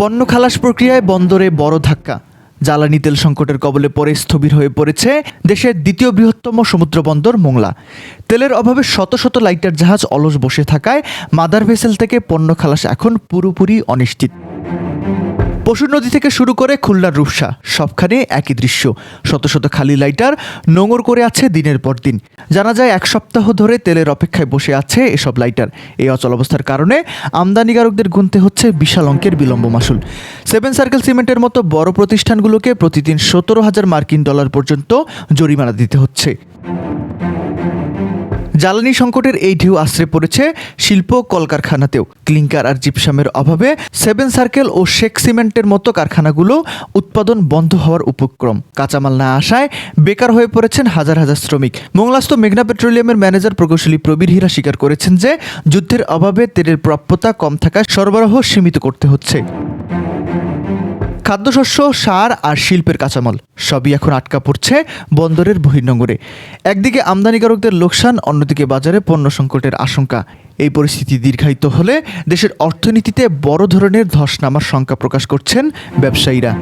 পণ্য খালাস প্রক্রিয়ায় বন্দরে বড় ধাক্কা। জ্বালানি তেল সংকটের কবলে পড়ে স্থবির হয়ে পড়েছে দেশের দ্বিতীয় বৃহত্তম সমুদ্র বন্দর মোংলা। তেলের অভাবে শত শত লাইটার জাহাজ অলস বসে থাকায় মাদার ভেসেল থেকে পণ্য খালাস এখন পুরোপুরি অনিশ্চিত। পশুর নদী থেকে শুরু করে খুলনার রূপসা সবখানে একই দৃশ্য। শত শত খালি লাইটার নোঙর করে আছে দিনের পর দিন। জানা যায় এক সপ্তাহ ধরে তেলের অপেক্ষায় বসে আছে এসব লাইটার। এই অচল অবস্থার কারণে আমদানিকারকদের গুনতে হচ্ছে বিশাল অঙ্কের বিলম্ব মাশুল। সেভেন সার্কেল সিমেন্টের মতো বড় প্রতিষ্ঠানগুলোকে প্রতিদিন 17,000 মার্কিন ডলার পর্যন্ত জরিমানা দিতে হচ্ছে। জ্বালানি সংকটের এই ঢেউ আশ্রে পড়েছে শিল্প কলকারখানাতেও। ক্লিংকার আর জিপসামের অভাবে সেভেন সার্কেল ও শেখ সিমেন্টের মতো কারখানাগুলো উৎপাদন বন্ধ হওয়ার উপক্রম। কাঁচামাল না আসায় বেকার হয়ে পড়েছেন হাজার হাজার শ্রমিক। মোংলাস্থ মেঘনা পেট্রোলিয়ামের ম্যানেজার প্রকৌশলী প্রবীর হীরা স্বীকার করেছেন যে যুদ্ধের অভাবে তেলের প্রাপ্যতা কম থাকায় সরবরাহ সীমিত করতে হচ্ছে। খাদ্যশস্য, সার আর শিল্পের কাঁচামাল সবই এখন আটকা পড়ছে বন্দরের বহির্নোঙরে। একদিকে আমদানিকারকদের লোকসান, অন্যদিকে বাজারে পণ্য সংকটের আশঙ্কা। এই পরিস্থিতি দীর্ঘায়িত হলে দেশের অর্থনীতিতে বড় ধরনের ধস নামার শঙ্কা প্রকাশ করছেন ব্যবসায়ীরা।